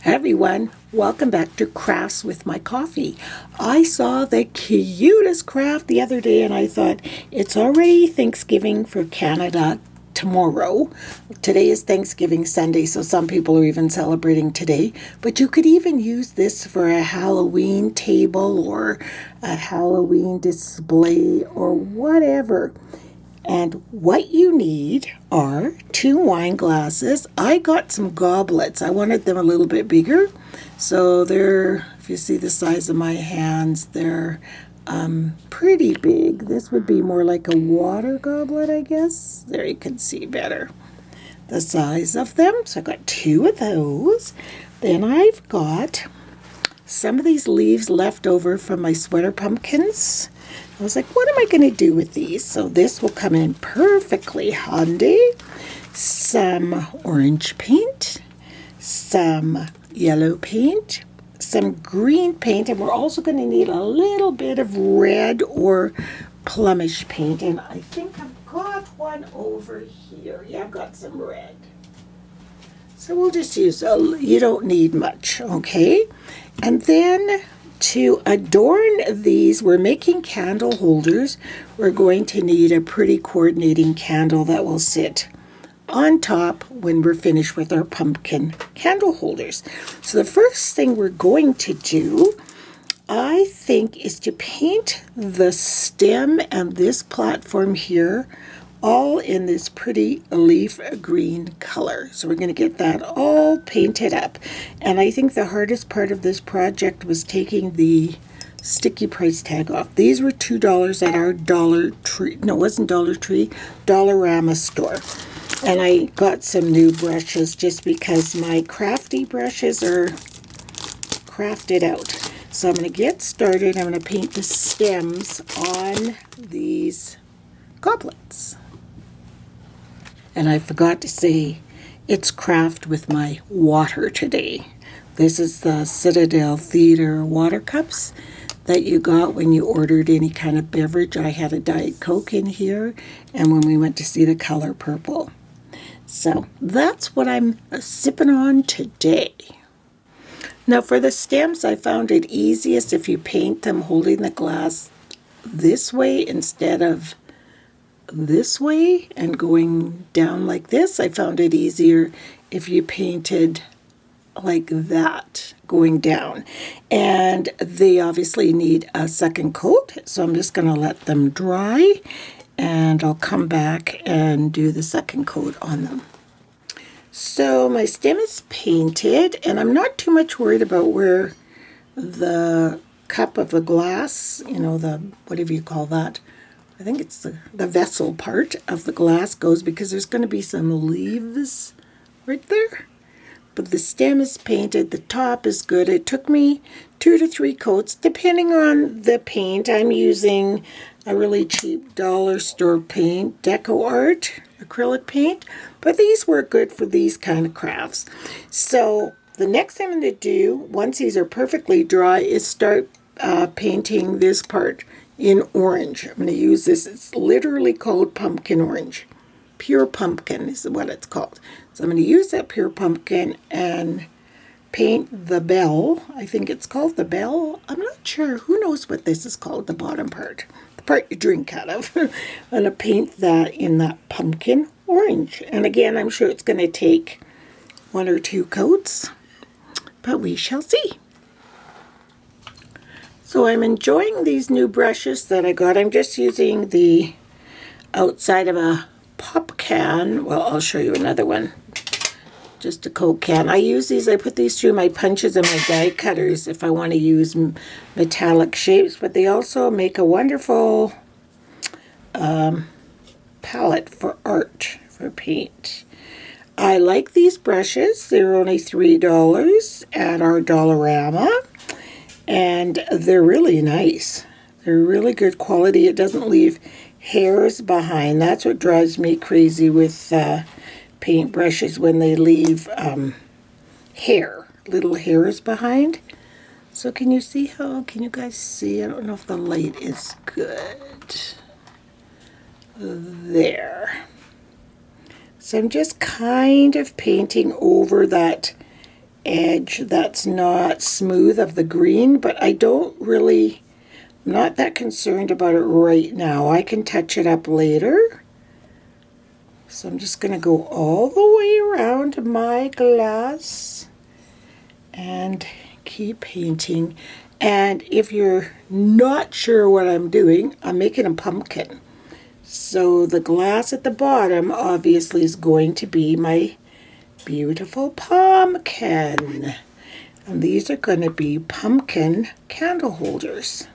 Hey everyone, welcome back to Crafts with My Coffee. I saw the cutest craft the other day and I thought it's already Thanksgiving for Canada tomorrow. Today is Thanksgiving Sunday, so some people are even celebrating today. But you could even use this for a Halloween table or a Halloween display or whatever. And what you need are 2 wine glasses. I got some goblets. I wanted them a little bit bigger. So they're, if you see the size of my hands, they're pretty big. This would be more like a water goblet, I guess. There you can see better the size of them. So I got 2 of those. Then I've got some of these leaves left over from my sweater pumpkins. I was like, what am I going to do with these? So this will come in perfectly handy. Some orange paint, some yellow paint, some green paint, and we're also going to need a little bit of red or plumish paint. And I think I've got one over here. Yeah, I've got some red. So we'll just use, you don't need much, okay? And then to adorn these, we're making candle holders. We're going to need a pretty coordinating candle that will sit on top when we're finished with our pumpkin candle holders. So the first thing we're going to do, I think, is to paint the stem and this platform here all in this pretty leaf green color. So we're going to get that all painted up. And I think the hardest part of this project was taking the sticky price tag off. These were $2 at our Dollar Tree. No, it wasn't Dollar Tree, Dollarama store. And I got some new brushes just because my crafty brushes are crafted out. So I'm going to get started. I'm going to paint the stems on these goblets. And I forgot to say, it's craft with my water today. This is the Citadel Theater water cups that you got when you ordered any kind of beverage. I had a Diet Coke in here, and when we went to see The Color Purple. So that's what I'm sipping on today. Now for the stems, I found it easiest if you paint them holding the glass this way instead of this way and going down like this. I found it easier if you painted like that going down. And they obviously need a second coat, so I'm just going to let them dry and I'll come back and do the second coat on them. So my stem is painted and I'm not too much worried about where the cup of the glass, you know, the whatever you call that, I think it's the vessel part of the glass goes, because there's going to be some leaves right there. But the stem is painted. The top is good. It took me 2 to 3 coats, depending on the paint. I'm using a really cheap dollar store paint, Deco Art acrylic paint. But these work good for these kind of crafts. So the next thing I'm going to do, once these are perfectly dry, is start painting this part in orange. I'm going to use this. It's literally called pumpkin orange. Pure pumpkin is what it's called. So I'm going to use that pure pumpkin and paint the bell. I think it's called the bell. I'm not sure. Who knows what this is called, the bottom part. The part you drink out of. I'm going to paint that in that pumpkin orange. And again, I'm sure it's going to take 1 or 2 coats. But we shall see. So I'm enjoying these new brushes that I got. I'm just using the outside of a pop can. Well, I'll show you another one. Just a Coke can. I use these, I put these through my punches and my die cutters if I want to use metallic shapes, but they also make a wonderful palette for art, for paint. I like these brushes. They're only $3 at our Dollarama. And they're really nice. They're really good quality. It doesn't leave hairs behind. That's what drives me crazy with paint brushes, when they leave little hairs behind. So can you see how, can you guys see? I don't know if the light is good. There. So I'm just kind of painting over that edge that's not smooth of the green, but I'm not that concerned about it right now. I can touch it up later. So I'm just going to go all the way around my glass and keep painting. And if you're not sure what I'm doing, I'm making a pumpkin. So the glass at the bottom obviously is going to be my beautiful pumpkin. And these are going to be pumpkin candle holders.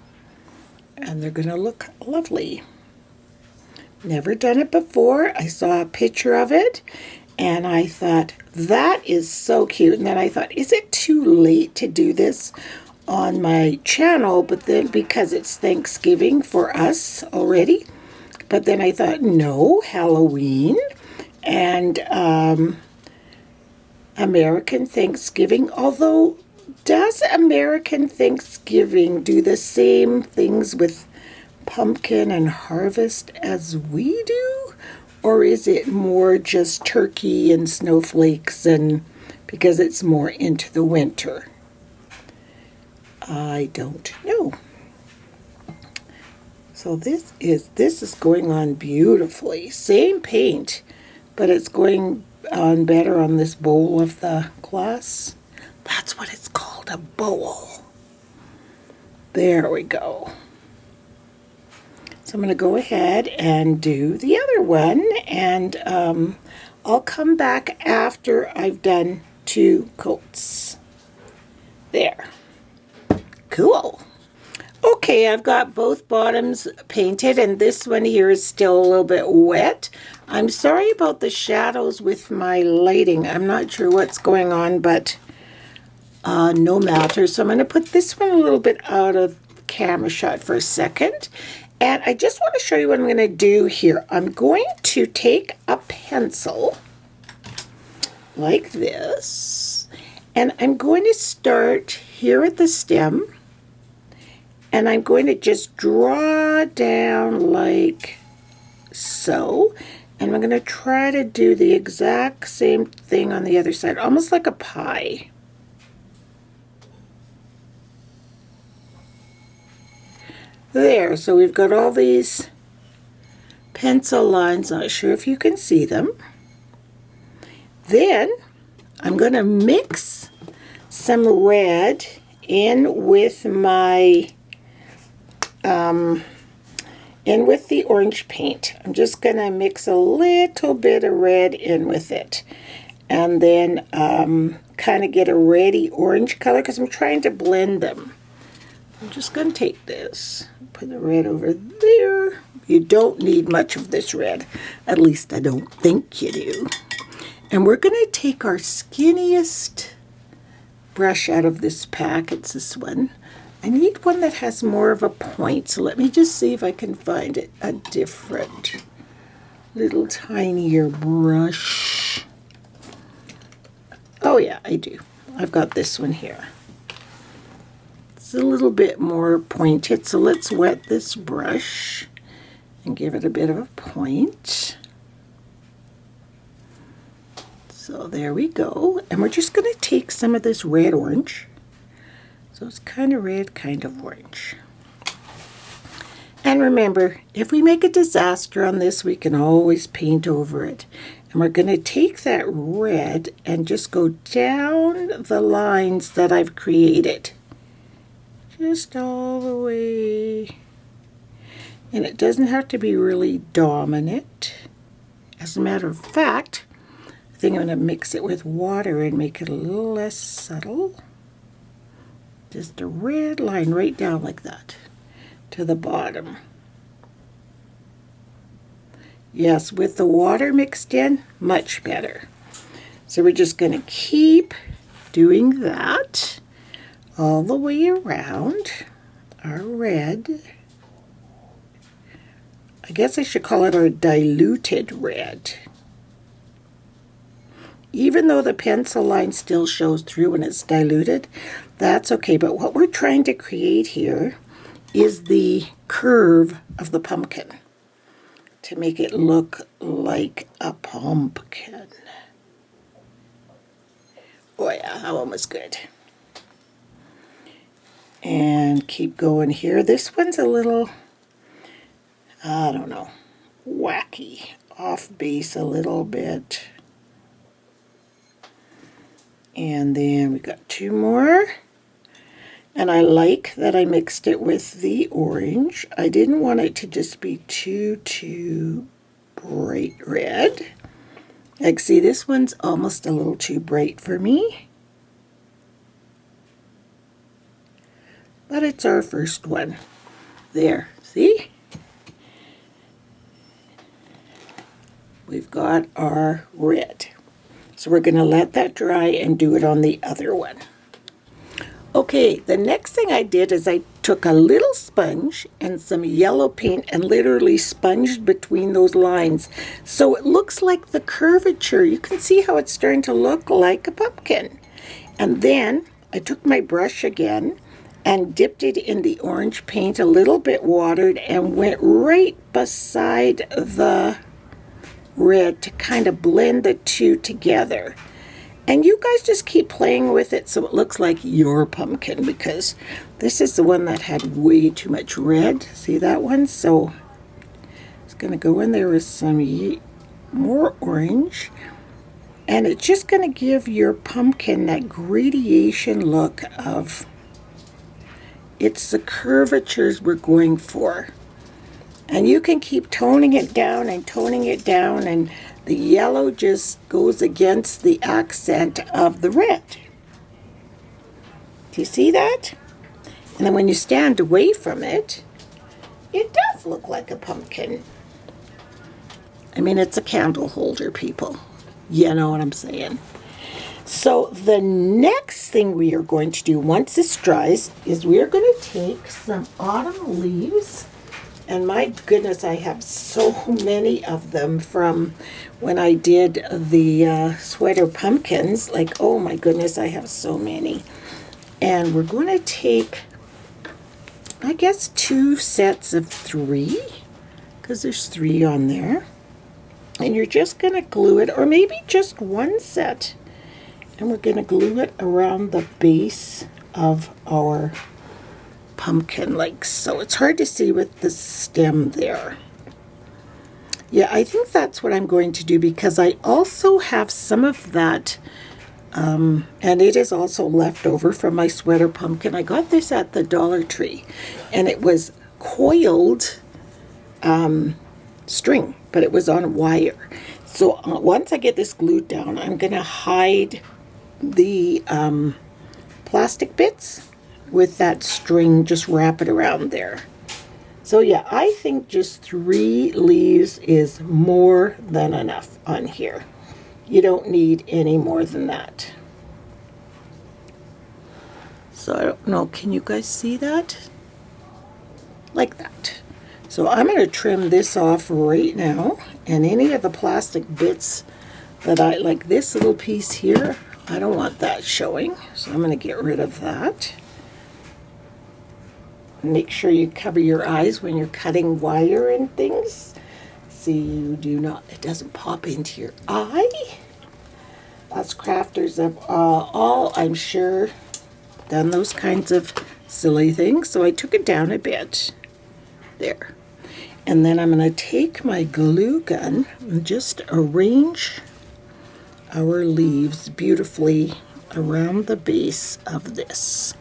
And they're going to look lovely. Never done it before. I saw a picture of it and I thought, that is so cute. And then I thought, is it too late to do this on my channel? But then, because it's Thanksgiving for us already. But then I thought, no, Halloween and American Thanksgiving. Although, does American Thanksgiving do the same things with pumpkin and harvest as we do? Or is it more just turkey and snowflakes, and because it's more into the winter? I don't know. So this is going on beautifully. Same paint, but it's going on better on this bowl of the glass. That's what it's called, a bowl. There we go. So I'm going to go ahead and do the other one, and I'll come back after I've done 2 coats. There. Cool. Okay, I've got both bottoms painted, and this one here is still a little bit wet. I'm sorry about the shadows with my lighting. I'm not sure what's going on, but no matter. So I'm going to put this one a little bit out of camera shot for a second. And I just want to show you what I'm going to do here. I'm going to take a pencil like this, and I'm going to start here at the stem, and I'm going to just draw down like so, and I'm going to try to do the exact same thing on the other side, almost like a pie. There, so we've got all these pencil lines, not sure if you can see them. Then I'm going to mix some red in with my with the orange paint. I'm just going to mix a little bit of red in with it, and then kind of get a reddy orange color because I'm trying to blend them. I'm just going to take this, put the red over there. You don't need much of this red. At least I don't think you do. And we're going to take our skinniest brush out of this pack. It's this one. I need one that has more of a point. So let me just see if I can find it, a different little tinier brush. Oh yeah, I do. I've got this one here. It's a little bit more pointed, so let's wet this brush and give it a bit of a point. So there we go. And we're just going to take some of this red orange. So it's kind of red, kind of orange. And remember, if we make a disaster on this, we can always paint over it. And we're going to take that red and just go down the lines that I've created. Just all the way. And it doesn't have to be really dominant. As a matter of fact, I think I'm going to mix it with water and make it a little less subtle. Just a red line right down like that to the bottom. Yes, with the water mixed in, much better. So we're just going to keep doing that all the way around our red. I guess I should call it our diluted red. Even though the pencil line still shows through when it's diluted, that's okay. But what we're trying to create here is the curve of the pumpkin to make it look like a pumpkin. Oh yeah, that one was good. And keep going here. This one's a little, I don't know, wacky, off base a little bit. And then we got two more. And I like that I mixed it with the orange. I didn't want it to just be too bright red. Like, see, this one's almost a little too bright for me. But it's our first one. There, see? We've got our red. So we're going to let that dry and do it on the other one. Okay, the next thing I did is I took a little sponge and some yellow paint and literally sponged between those lines. So it looks like the curvature. You can see how it's starting to look like a pumpkin. And then I took my brush again and dipped it in the orange paint, a little bit watered, and went right beside the red to kind of blend the two together. And you guys just keep playing with it so it looks like your pumpkin, because this is the one that had way too much red. See that one? So it's going to go in there with some more orange. And it's just going to give your pumpkin that gradation look of, it's the curvatures we're going for. And you can keep toning it down and toning it down, and the yellow just goes against the accent of the red. Do you see that? And then when you stand away from it, it does look like a pumpkin. I mean, it's a candle holder, people. You know what I'm saying? So the next thing we are going to do once this dries is we are going to take some autumn leaves. And my goodness, I have so many of them from when I did the sweater pumpkins. Like, oh my goodness, I have so many. And we're going to take, I guess, 2 sets of 3, because there's 3 on there. And you're just going to glue it, or maybe just 1 set. And we're going to glue it around the base of our pumpkin, like so. It's hard to see with the stem there. Yeah, I think that's what I'm going to do, because I also have some of that, and it is also left over from my sweater pumpkin. I got this at the Dollar Tree, and it was coiled string, but it was on wire. So once I get this glued down, I'm going to hide the plastic bits with that string, just wrap it around there. So yeah, I think just 3 leaves is more than enough on here. You don't need any more than that. So I don't know, can you guys see that? Like that. So I'm going to trim this off right now, and any of the plastic bits that I, like this little piece here, I don't want that showing, so I'm going to get rid of that. Make sure you cover your eyes when you're cutting wire and things, so you do not, it doesn't pop into your eye. Us crafters have all, I'm sure, done those kinds of silly things. So I took it down a bit there, and then I'm going to take my glue gun and just arrange our leaves beautifully around the base of this,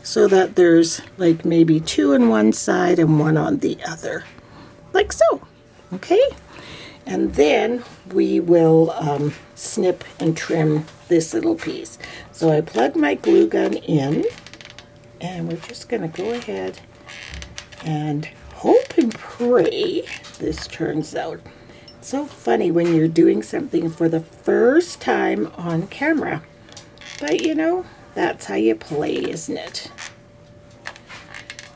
so that there's like maybe 2 on one side and 1 on the other, like so. Okay, and then we will snip and trim this little piece. So I plug my glue gun in, and we're just going to go ahead and hope and pray this turns out. It's so funny when you're doing something for the first time on camera, but you know, that's how you play, isn't it?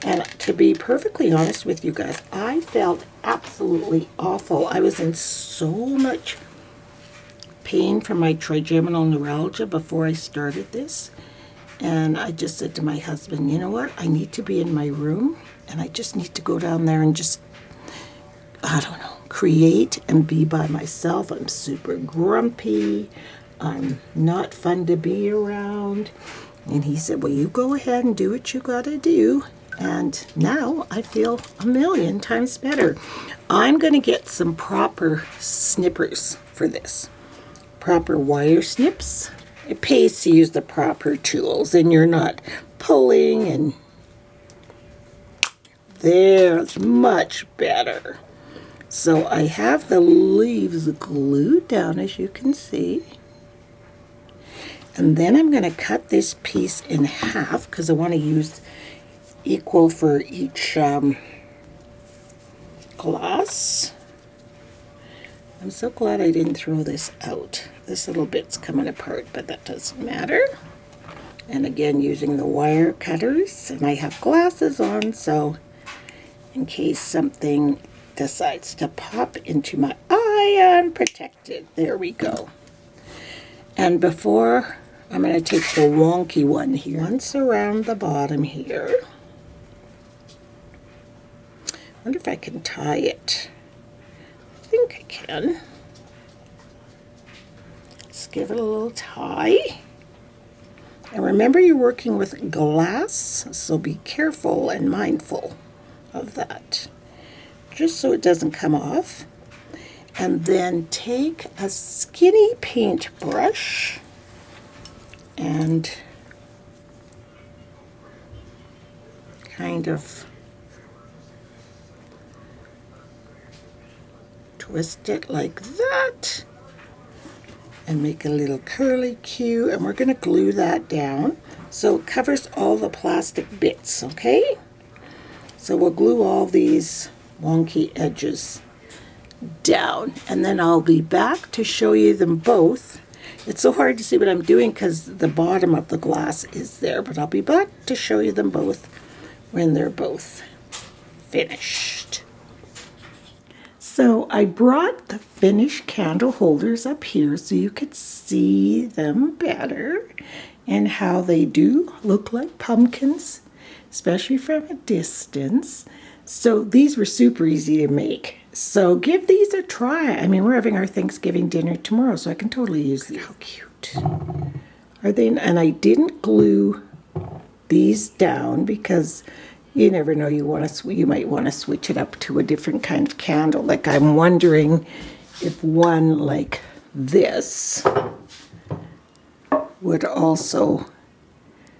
And to be perfectly honest with you guys, I felt absolutely awful. I was in so much pain from my trigeminal neuralgia before I started this. And I just said to my husband, you know what? I need to be in my room, and I just need to go down there and just, I don't know, create and be by myself. I'm super grumpy. I'm not fun to be around. And he said, well, you go ahead and do what you gotta do. And now I feel a million times better. I'm gonna get some proper snippers for this. Proper wire snips. It pays to use the proper tools and you're not pulling, and there's much better. So I have the leaves glued down, as you can see. And then I'm going to cut this piece in half because I want to use equal for each glass. I'm so glad I didn't throw this out. This little bit's coming apart, but that doesn't matter. And again, using the wire cutters, and I have glasses on, so in case something decides to pop into my eye, I'm protected. There we go. And before, I'm going to take the wonky one here, once around the bottom here. I wonder if I can tie it. I think I can. Just give it a little tie. And remember, you're working with glass, so be careful and mindful of that, just so it doesn't come off. And then take a skinny paintbrush and kind of twist it like that and make a little curly Q, and we're going to glue that down so it covers all the plastic bits, okay? So we'll glue all these wonky edges down, and then I'll be back to show you them both. It's so hard to see what I'm doing because the bottom of the glass is there, but I'll be back to show you them both when they're both finished. So I brought the finished candle holders up here so you could see them better and how they do look like pumpkins, especially from a distance. So these were super easy to make. So give these a try. I mean, we're having our Thanksgiving dinner tomorrow, so I can totally use these. How cute are they? And I didn't glue these down because you never know, you might want to switch it up to a different kind of candle. Like, I'm wondering if one like this would also,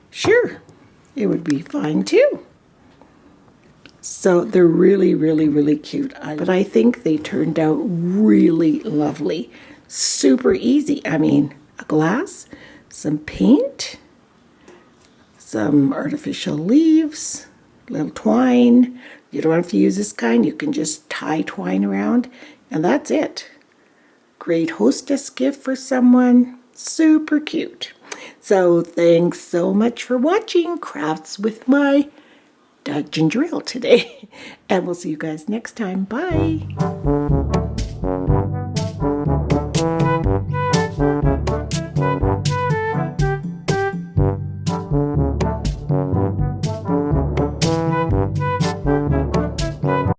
sure, it would be fine too. So they're really, really, really cute. But I think they turned out really lovely. Super easy. I mean, a glass, some paint, some artificial leaves, little twine. You don't have to use this kind. You can just tie twine around, and that's it. Great hostess gift for someone. Super cute. So thanks so much for watching Crafts with my ginger ale today. And we'll see you guys next time. Bye.